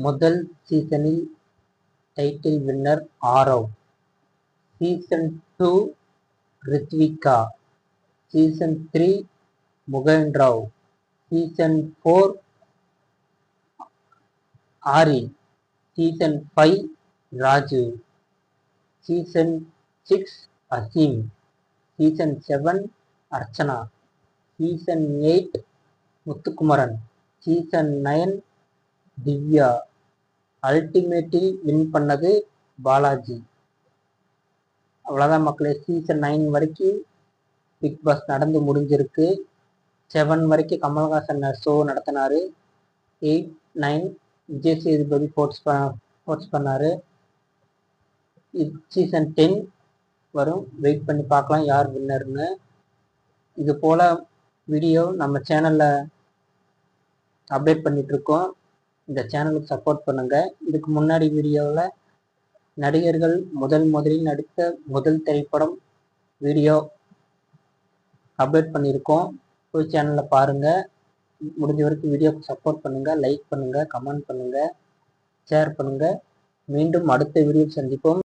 முதல் சீசனில் title winner Aarav, season 2 Riythvika, season 3 Mugen Rao, season 4 Aari, season 5 Raju, season 6 Azeem, season 7 Archana, season 8 Muthukumaran, season 9 Divya. அல்டிமேட்டில் win பண்ணது பாலாஜி. அவ்வளோதான் மக்களே. சீசன் 9 வரைக்கும் பிக் பாஸ் நடந்து முடிஞ்சிருக்கு. 7 வரைக்கும் கமல்ஹாசன் ஷோ நடத்தினார். 8, 9 விஜய் சேதுபதி ஹோஸ்ட் பண்ணார். சீசன் 10 வரும். வெயிட் பண்ணி பார்க்கலாம் யார் வின்னர்னு. இது போல் வீடியோ நம்ம சேனலில் அப்டேட் பண்ணிகிட்ருக்கோம். இந்த சேனலுக்கு சப்போர்ட் பண்ணுங்கள். இதுக்கு முன்னாடி வீடியோவில் நடிகர்கள் முதலில் நடித்த முதல் திரைப்படம் வீடியோ அப்டேட் பண்ணியிருக்கோம். போய் சேனலில் பாருங்கள். முடிஞ்ச வரைக்கும் வீடியோக்கு சப்போர்ட் பண்ணுங்கள். லைக் பண்ணுங்கள், கமெண்ட் பண்ணுங்கள், ஷேர் பண்ணுங்கள். மீண்டும் அடுத்த வீடியோ சந்திப்போம்.